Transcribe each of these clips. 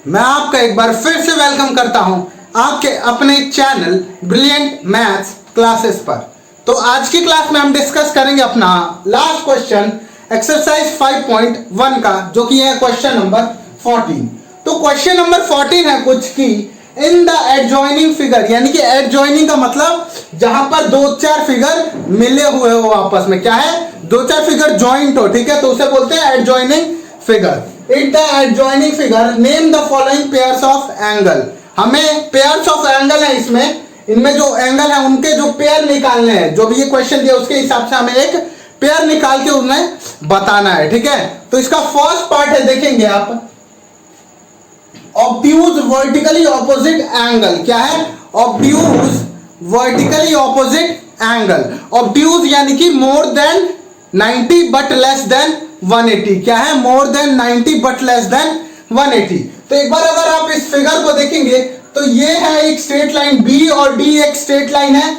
मैं आपका एक बार फिर से वेलकम करता हूं आपके अपने चैनल ब्रिलियंट मैथ्स क्लासेस पर। तो आज की क्लास में हम डिस्कस करेंगे अपना लास्ट क्वेश्चन एक्सरसाइज 5.1 का, जो कि है क्वेश्चन नंबर 14। तो क्वेश्चन नंबर 14 है कुछ की इन द एडजॉइनिंग फिगर, यानी कि एडजॉइनिंग का मतलब जहां पर दो चार फिगर मिले हुए हो आपस में, क्या है, दो चार फिगर जॉइंट हो, ठीक है, तो उसे बोलते हैं adjoining figure. It the adjoining figure name the following pairs of angle. हमें पेयर्स ऑफ एंगल है, इसमें इनमें जो एंगल है उनके जो पेयर निकालने हैं, जो भी ये क्वेश्चन दिया उसके हिसाब से हमें एक पेयर निकाल के उन्हें बताना है, ठीक है। तो इसका फर्स्ट पार्ट है, देखेंगे आप, ऑब्ट्यूज वर्टिकली ऑपोजिट एंगल। क्या है? Obtuse vertically opposite angle. Obtuse यानी कि more than 90 but less than 180। क्या है? More than 90 but less than 180। तो एक बार अगर आप इस फिगर को देखेंगे तो ये है एक स्ट्रेट लाइन, बी और डी एक स्ट्रेट लाइन है,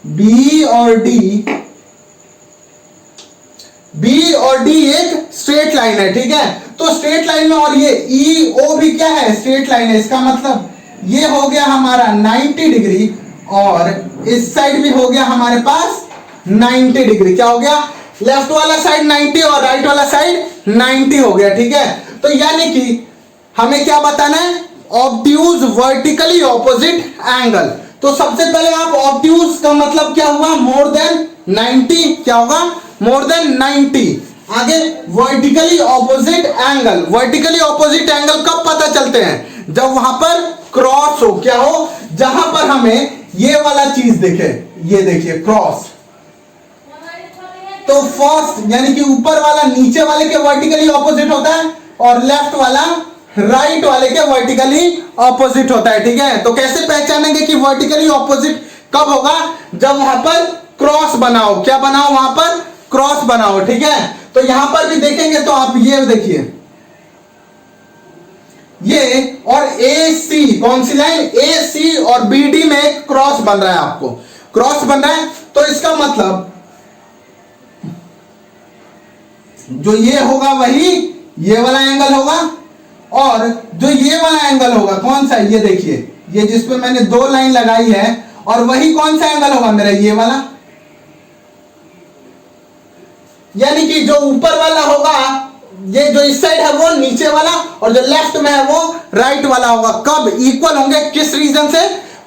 बी और डी एक स्ट्रेट लाइन है, ठीक है। तो स्ट्रेट लाइन में और ये ई ओ भी क्या है, स्ट्रेट लाइन है। इसका मतलब ये हो गया हमारा 90 डिग्री और इस साइड भी हो गया हमारे पास 90 डिग्री। क्या हो गया? लेफ्ट वाला साइड 90 और राइट वाला साइड 90 हो गया, ठीक है। तो यानी कि हमें क्या बताना है? Obtuse vertically opposite angle. तो सबसे पहले आप ऑब्ट्यूज का मतलब क्या हुआ? More than 90। क्या होगा? More than 90। आगे vertically opposite angle. Vertically opposite angle कब पता चलते हैं? जब वहां पर क्रॉस हो। क्या हो? जहां पर हमें ये वाला चीज दिखे, ये देखिए क्रॉस। तो फर्स्ट यानी कि ऊपर वाला नीचे वाले के वर्टिकली ऑपोजिट होता है और लेफ्ट वाला राइट वाले के वर्टिकली ऑपोजिट होता है, ठीक है। तो कैसे पहचानेंगे कि वर्टिकली ऑपोजिट कब होगा? जब वहां पर क्रॉस बनाओ। क्या बनाओ? वहां पर क्रॉस बनाओ, ठीक है। तो यहां पर भी देखेंगे तो आप ये देखिए, ये और ए सी, कौन सी लाइन? ए सी और बी डी में एक क्रॉस बन रहा है, आपको क्रॉस बन रहा है। तो इसका मतलब जो ये होगा वही ये वाला एंगल होगा और जो ये वाला एंगल होगा कौन सा? ये देखिए, ये जिसपे मैंने दो लाइन लगाई है, और वही कौन सा एंगल होगा मेरा? ये वाला। यानी कि जो ऊपर वाला होगा, ये जो इस साइड है वो नीचे वाला, और जो लेफ्ट में है वो राइट वाला होगा। कब इक्वल होंगे? किस रीजन से?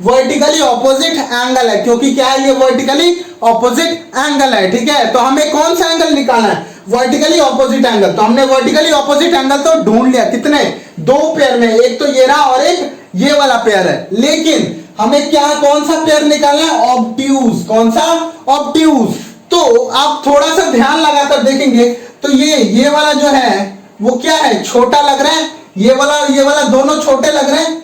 वर्टिकली ऑपोजिट एंगल है, क्योंकि क्या है? ये वर्टिकली ऑपोजिट एंगल है, ठीक है। तो हमें कौन सा एंगल निकालना है? Vertically opposite angle. तो हमने वर्टिकली ऑपोजिट एंगल तो ढूंढ लिया, कितने? दो पेयर में, एक तो ये रहा और एक ये वाला पेयर है। लेकिन हमें क्या, कौन सा पेयर निकालना है? ऑब्ट्यूज। कौन सा? ऑब्ट्यूज। तो आप थोड़ा सा ध्यान लगाकर देखेंगे तो ये वाला जो है वो क्या है? छोटा लग रहा है। ये वाला दोनों छोटे लग रहे हैं,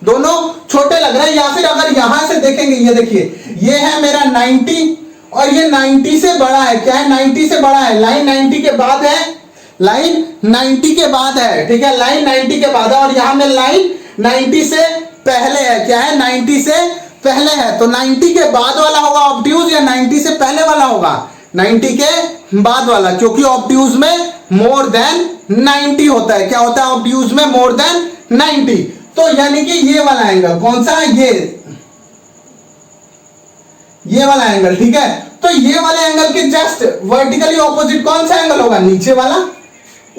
दोनों छोटे लग रहे हैं। या फिर अगर यहां से देखेंगे, ये देखिए, ये है मेरा 90 और ये 90 से बड़ा है। क्या है? 90 से बड़ा है। लाइन 90 के बाद है, लाइन 90 के बाद है, ठीक है। लाइन 90 के बाद है और यहां में लाइन 90 से पहले है। क्या है? 90 से पहले है। तो 90 के बाद वाला होगा ऑब्ट्यूज या 90 से पहले वाला होगा? 90 के बाद वाला, क्योंकि ऑब्ट्यूज में मोर देन 90 होता है। क्या होता है ऑब्ट्यूज में? More than 90। तो यानी कि ये वाला एंगल कौन सा? ये वाला एंगल, ठीक है। तो ये वाले एंगल के जस्ट वर्टिकली ऑपोजिट कौन सा एंगल होगा? नीचे वाला।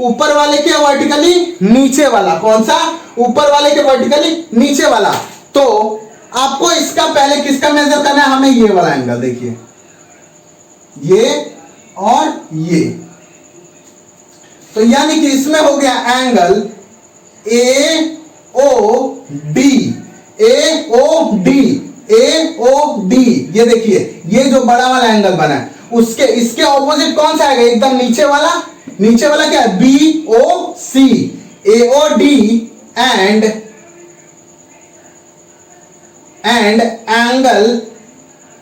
ऊपर वाले के वर्टिकली नीचे वाला। कौन सा? ऊपर वाले के वर्टिकली नीचे वाला। तो आपको इसका पहले किसका मेजर करना है? हमें ये वाला एंगल, देखिए, ये और ये। तो यानी कि इसमें हो गया angle A O D, A O D, A O D. ये देखिए, ये जो बड़ा वाला एंगल बना है उसके इसके ऑपोजिट कौन सा आएगा? एकदम नीचे वाला। नीचे वाला क्या है? B O C. A O D and angle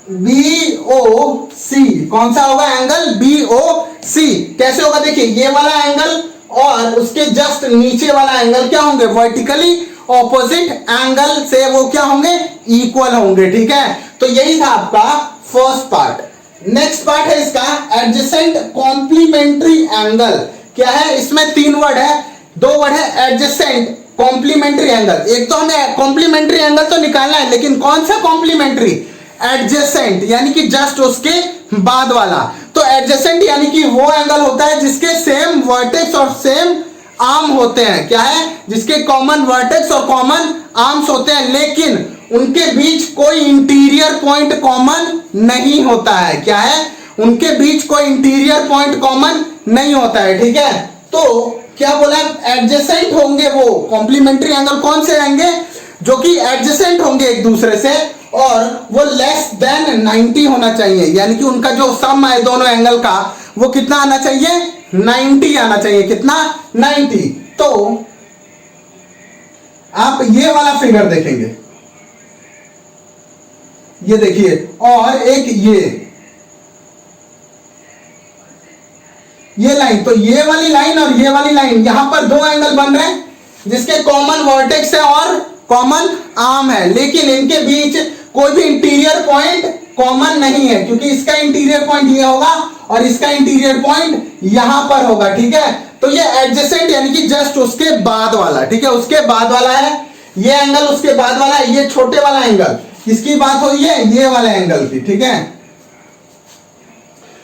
B O C. कौन सा होगा? Angle B O C. कैसे होगा? देखिए, ये वाला एंगल और उसके जस्ट नीचे वाला एंगल क्या होंगे? वर्टिकली ऑपोजिट एंगल से वो क्या होंगे? इक्वल होंगे, ठीक है। तो यही था आपका फर्स्ट पार्ट। नेक्स्ट पार्ट है इसका एडजेसेंट कॉम्प्लीमेंट्री एंगल। क्या है? इसमें तीन वर्ड है, दो वर्ड है एडजेसेंट कॉम्प्लीमेंट्री एंगल। एक तो हमें कॉम्प्लीमेंट्री एंगल तो निकालना है, लेकिन कौन सा कॉम्प्लीमेंट्री? एडजेसेंट, यानी कि जस्ट उसके बाद वाला। तो एडजेसेंट यानी कि वो एंगल होता है जिसके सेम वर्टेक्स और सेम आर्म होते हैं। क्या है? जिसके कॉमन वर्टेक्स और कॉमन आर्म्स होते हैं, लेकिन उनके बीच कोई इंटीरियर पॉइंट कॉमन नहीं होता है। क्या है? उनके बीच कोई इंटीरियर पॉइंट कॉमन नहीं होता है। ठीक है, तो क्या बोला? एडजेसेंट होंगे वो कॉम्प्लीमेंट्री एंगल। कौन से आएंगे? जो कि एडजेसेंट होंगे एक दूसरे से, और वो लेस देन 90 होना चाहिए, यानी कि उनका जो सम है दोनों एंगल का वो कितना आना चाहिए? 90 आना चाहिए। कितना? 90। तो आप ये वाला फिगर देखेंगे, ये देखिए, और एक ये लाइन, तो ये वाली लाइन और ये वाली लाइन, यहां पर दो एंगल बन रहे हैं जिसके कॉमन वर्टेक्स है और कॉमन आर्म है, लेकिन इनके बीच कोई भी इंटीरियर पॉइंट कॉमन नहीं है, क्योंकि इसका इंटीरियर पॉइंट ये होगा और इसका इंटीरियर पॉइंट यहां पर होगा। ठीक है, तो ये एडजेसेंट यानी कि जस्ट उसके बाद वाला। ठीक है, उसके बाद वाला है ये एंगल, उसके बाद वाला है ये छोटे वाला एंगल। किसकी बात हो रही है? ये वाले एंगल की। ठीक है,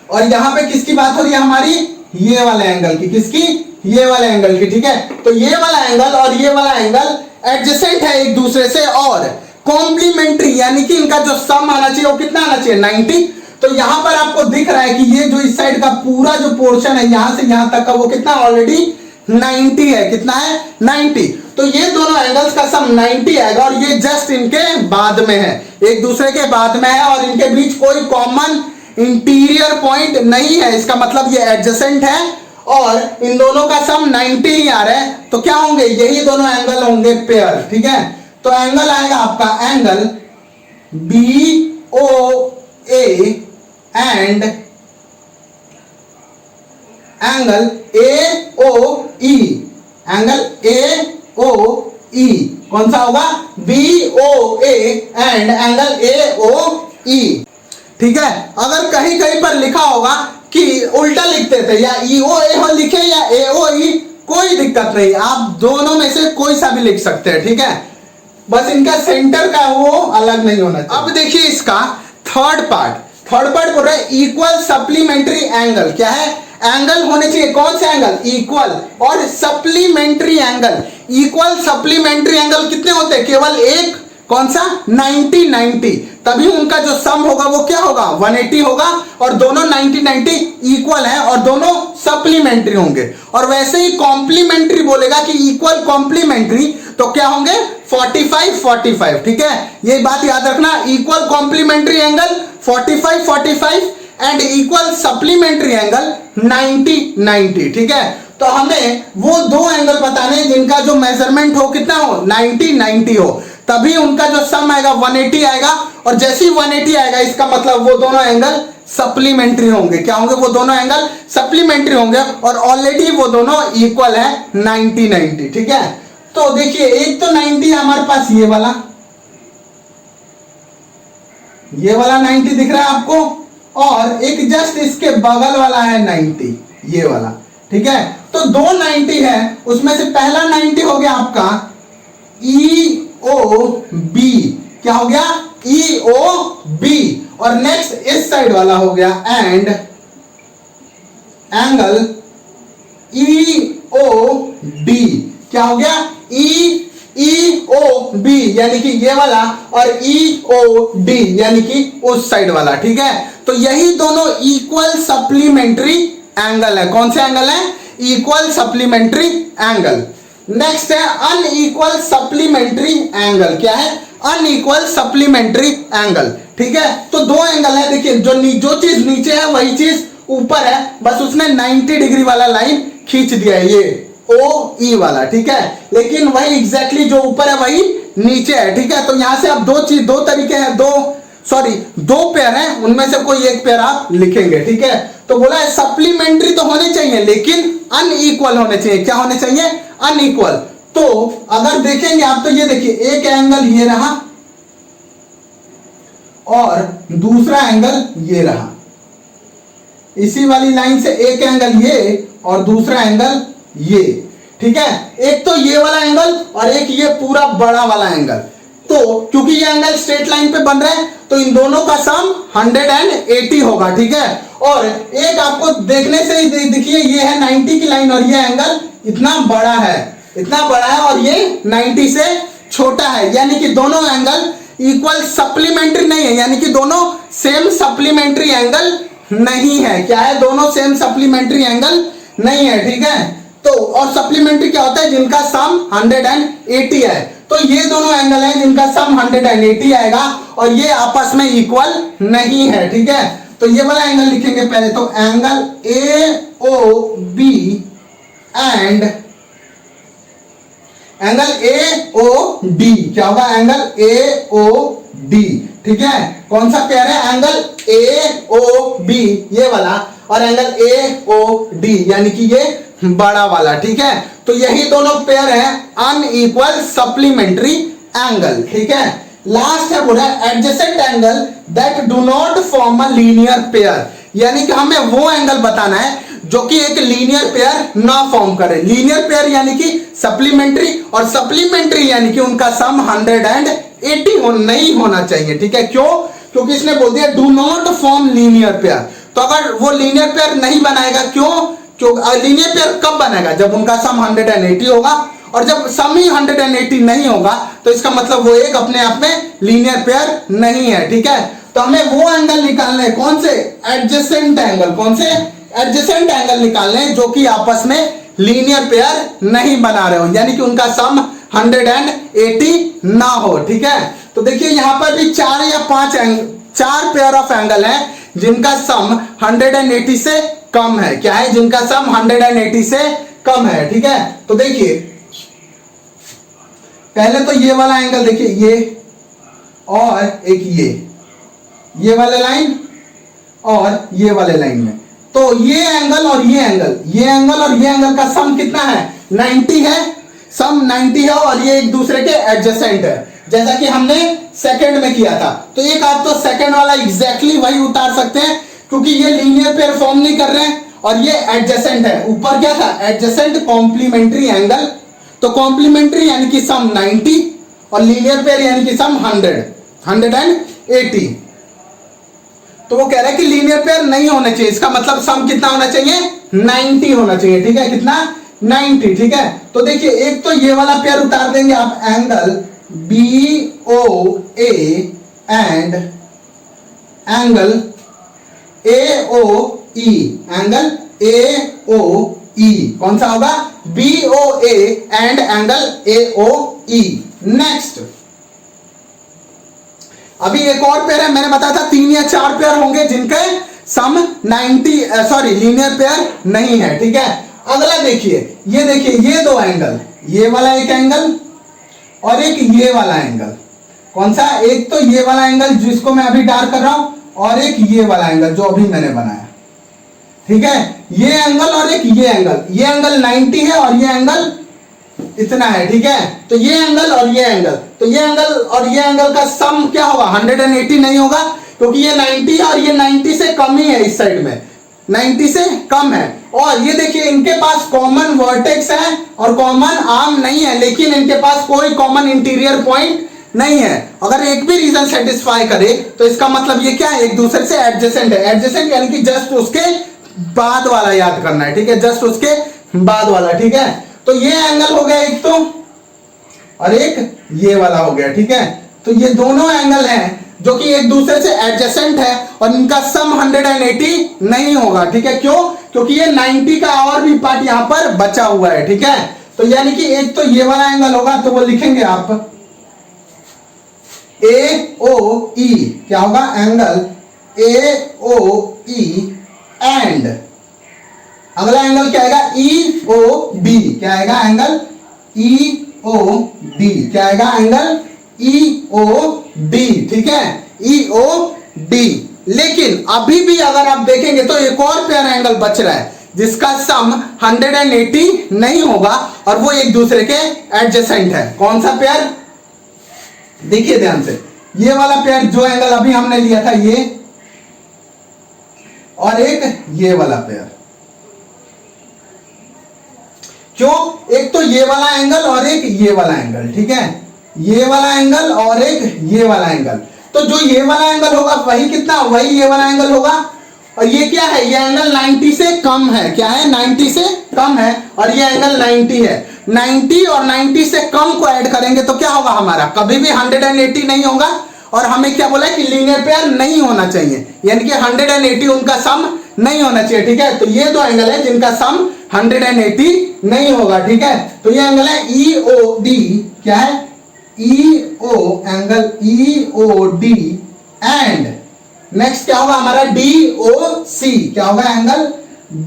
और यहां पे किसकी बात हो रही है? हमारी ये वाले एंगल की। किसकी? ये वाले एंगल की। ठीक है, तो ये वाला एंगल और ये वाला एंगल एडजेसेंट है एक दूसरे से, और कॉम्प्लीमेंट्री यानी कि इनका जो सम आना चाहिए वो कितना आना चाहिए? 90। तो यहां पर आपको दिख रहा है कि ये जो इस साइड का पूरा जो पोर्शन है यहां से यहां तक का वो कितना ऑलरेडी 90 है। कितना है? 90। तो ये दोनों एंगल्स का सम 90 आएगा, और ये जस्ट इनके बाद में है, एक दूसरे के बाद में है, और इनके बीच कोई कॉमन इंटीरियर पॉइंट नहीं है। इसका मतलब ये एडजेसेंट है और इन दोनों का सम 90 ही आ रहा है। तो क्या होंगे? यही दोनों एंगल होंगे पेयर। ठीक है, तो एंगल आएगा आपका angle BOA and angle AOE। Angle AOE कौन सा होगा? BOA and angle AOE। ठीक है, अगर कहीं कहीं पर लिखा होगा कि उल्टा लिखते थे, या EOA हो लिखे या AOE, कोई दिक्कत नहीं, आप दोनों में से कोई सा भी लिख सकते हैं। ठीक है, बस इनका सेंटर का वो अलग नहीं होना चाहिए। अब देखिए इसका थर्ड पार्ट बोल रहा है इक्वल सप्लीमेंट्री एंगल। क्या है? एंगल होने चाहिए, कौन से एंगल? इक्वल और supplementary angle. Equal supplementary angle कितने होते हैं? केवल एक। कौन सा? 90 तभी उनका जो सम होगा वो क्या होगा? 180 होगा, और दोनों 90 इक्वल है और दोनों सप्लीमेंट्री होंगे। और वैसे ही कॉम्प्लीमेंट्री बोलेगा कि इक्वल कॉम्प्लीमेंट्री, तो क्या होंगे? 45 ठीक है, ये बात याद रखना। Equal complementary angle 45 and equal supplementary angle 90। ठीक है, तो हमें वो दो एंगल बताने जिनका जो मेजरमेंट हो कितना हो? 90 हो, तभी उनका जो सम आएगा 180 आएगा। और जैसे ही 180 आएगा इसका मतलब वो दोनों एंगल सप्लीमेंट्री होंगे। क्या होंगे? वो दोनों एंगल सप्लीमेंट्री होंगे, और ऑलरेडी वो दोनों इक्वल है 90। ठीक है, तो देखिए एक तो 90 है हमारे पास, ये वाला 90 दिख रहा है आपको, और एक जस्ट इसके बगल वाला है 90, ये वाला। ठीक है, तो दो 90 है, उसमें से पहला 90 हो गया आपका EOB। क्या हो गया? EOB। और नेक्स्ट इस साइड वाला हो गया एंड एंगल EOD। क्या हो गया? EOB यानी कि ये वाला, और EOD यानी कि उस साइड वाला। ठीक है, तो यही दोनों इक्वल सप्लीमेंट्री एंगल है। कौन से एंगल है? Equal supplementary angle. नेक्स्ट है अनइक्वल सप्लीमेंट्री एंगल। क्या है? Unequal supplementary angle. ठीक है, तो दो एंगल है, देखिए जो चीज नीचे है वही चीज ऊपर है, बस उसने 90 डिग्री वाला लाइन खींच दिया है, ये OE वाला। ठीक है, लेकिन वही एग्जैक्टली जो ऊपर है वही नीचे है। ठीक है, तो यहां से आप दो तरीके हैं, दो पेयर हैं, उनमें से कोई एक पेयर आप लिखेंगे। ठीक है, तो बोला है सप्लीमेंट्री तो होने चाहिए लेकिन अनइक्वल होने चाहिए। क्या होने चाहिए? अनइक्वल। तो अगर देखेंगे आप, तो ये देखिए एक एंगल ये रहा और दूसरा एंगल ये रहा, इसी वाली लाइन से एक एंगल ये और दूसरा एंगल ये। ठीक है, एक तो ये वाला एंगल और एक ये पूरा बड़ा वाला एंगल। तो क्योंकि ये एंगल स्ट्रेट लाइन पे बन रहे हैं तो इन दोनों का सम 180 होगा, ठीक है। और एक आपको देखने से ही देखिए ये है 90 की लाइन और ये एंगल इतना बड़ा है, इतना बड़ा है और ये 90 से छोटा है, यानी कि दोनों एंगल इक्वल सप्लीमेंट्री नहीं है, यानी कि दोनों सेम सप्लीमेंट्री एंगल नहीं है। क्या है, दोनों सेम सप्लीमेंट्री एंगल नहीं है, ठीक है। तो और सप्लीमेंट्री क्या होता है, जिनका सम 180 है। तो ये दोनों एंगल हैं जिनका सम 180 आएगा और ये आपस में इक्वल नहीं है, ठीक है। तो ये वाला एंगल लिखेंगे पहले, तो angle AOB and angle AOD क्या होगा, एंगल AOD, ठीक है। कौन सा पेयर है, एंगल AOB ये वाला और एंगल AOD यानी कि ये बड़ा वाला, ठीक है। तो यही दोनों पेयर है अनइक्वल सप्लीमेंट्री एंगल, ठीक है। लास्ट है बोला adjacent angle that do not form a linear pair, यानी कि हमें वो एंगल बताना है जो कि एक लीनियर पेयर ना फॉर्म करे। लीनियर पेयर यानी कि सप्लीमेंट्री, और सप्लीमेंट्री यानी कि उनका सम 180 नहीं होना चाहिए, ठीक है। क्यों, क्योंकि इसने बोल दिया do not form linear pair. तो अगर वो लीनियर पेयर नहीं बनाएगा, क्यों, लीनियर पेयर कब बनेगा, जब उनका सम 180 होगा, और जब सम ही 180 नहीं होगा तो इसका मतलब वो एक अपने आप में लीनियर पेयर नहीं है, ठीक है। तो हमें वो एंगल निकालने हैं, कौन से, एडजेसेंट एंगल, कौन से, एडजेसेंट एंगल निकालने हैं जो कि आपस में लीनियर पेयर नहीं बना रहे हो, यानी कि उनका सम 180 ना हो, ठीक है। तो देखिए यहां पर भी 4 या 5 4 पेयर ऑफ एंगल हैं जिनका सम 180 से कम है। क्या है, जिनका सम 180 से कम है, ठीक है। तो देखिए पहले तो ये वाला एंगल देखिए, ये और एक ये वाले लाइन और ये वाले लाइन में, तो ये एंगल और ये एंगल, ये एंगल और ये एंगल का सम कितना है, 90 है, सम 90 है और ये एक दूसरे के एडजेसेंट है, जैसा कि हमने सेकंड में किया था। तो एक आप तो सेकंड वाला एग्जैक्टली वही उतार सकते हैं क्योंकि ये लीनियर पेयर फॉर्म नहीं कर रहे हैं और ये एडजेसेंट है। ऊपर क्या था, एडजेसेंट कॉम्प्लीमेंट्री एंगल, तो कॉम्प्लीमेंट्री यानी कि सम 90 और लीनियर पेयर यानी कि सम 180। तो वो कह रहा है कि लीनियर पेयर नहीं होना चाहिए, इसका मतलब सम कितना होना चाहिए, 90 होना चाहिए, ठीक है। कितना, 90, ठीक है। तो देखिए एक तो ये वाला पेयर उतार देंगे आप, angle BOA and angle AOE, angle AOE कौन सा होगा, BOA and angle AOE। Next, अभी एक और पेयर है, मैंने बताया था 3 या 4 पेयर होंगे जिनके सम 90 लीनियर पेयर नहीं है, ठीक है। अगला देखिए, ये देखिए ये दो एंगल, ये वाला एक एंगल और एक ये वाला एंगल, कौन सा, एक तो ये वाला एंगल जिसको मैं अभी डार्क कर रहा हूं और एक ये वाला एंगल जो अभी मैंने बनाया, ठीक है। ये एंगल और एक ये एंगल 90 है और ये एंगल इतना है, ठीक है। तो ये एंगल और ये एंगल, तो ये एंगल और ये एंगल का सम क्या होगा, 180 नहीं होगा क्योंकि ये 90 है और ये 90 से कम ही है, इस साइड में 90 से कम है। और ये देखिए इनके पास कॉमन वर्टेक्स है और कॉमन आर्म नहीं है, लेकिन इनके पास कोई कॉमन इंटीरियर पॉइंट नहीं है। अगर एक भी रीजन सेटिस्फाई करे तो इसका मतलब ये क्या है, एक दूसरे से एडजेसेंट है। एडजेसेंट यानी कि जस्ट उसके बाद वाला याद करना है, ठीक है, जस्ट उसके बाद वाला, ठीक है। तो ये एंगल हो गया एक तो, और एक ये वाला हो गया, ठीक है। तो ये दोनों एंगल हैं जो कि एक दूसरे से एडजेसेंट है और इनका सम 180 नहीं होगा, ठीक है। क्यों, क्योंकि ये 90 का और भी पार्ट यहां पर बचा हुआ है, ठीक है। तो यानी कि एक तो ये वाला एंगल होगा, तो वो लिखेंगे आप AOE, क्या होगा, एंगल AOE एंड अगला एंगल क्या आएगा, EOD, क्या आएगा, एंगल EOD, क्या आएगा, एंगल EOD, ठीक है, EOD। लेकिन अभी भी अगर आप देखेंगे तो एक और पेयर एंगल बच रहा है जिसका सम 180 नहीं होगा और वो एक दूसरे के एडजेसेंट है। कौन सा पेयर, देखिए ध्यान से, ये वाला पेयर जो एंगल अभी हमने लिया था ये, और एक ये वाला पेयर। क्यों? एक तो ये वाला एंगल और एक ये वाला एंगल, ठीक है, ये वाला एंगल और एक ये वाला एंगल। तो जो ये वाला एंगल होगा वही कितना, वही ये वाला एंगल होगा। और ये क्या है, ये एंगल 90 से कम है, क्या है, 90 से कम है, और ये एंगल 90 है। 90 और 90 से कम को ऐड करेंगे तो क्या होगा हमारा, कभी भी 180 नहीं होगा। और हमें क्या बोला है कि लीनियर पेयर नहीं होना चाहिए, यानी कि 180 उनका सम नहीं होना चाहिए, ठीक है। तो ये दो एंगल है जिनका सम 180 नहीं होगा, ठीक है। तो ये एंगल है EOD, क्या है, EO angle EOD, and next क्या होगा हमारा DOC, क्या होगा एंगल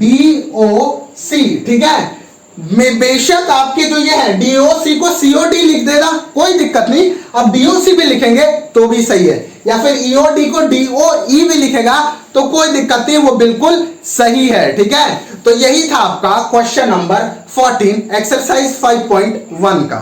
DOC, ठीक है। में बेशक आपके जो ये है DOC को COD लिख देगा, कोई दिक्कत नहीं। अब DOC भी लिखेंगे तो भी सही है, या फिर EOD को DOE भी लिखेगा तो कोई दिक्कत नहीं, वो बिल्कुल सही है, ठीक है। तो यही था आपका क्वेश्चन नंबर 14 एक्सरसाइज 5.1 का।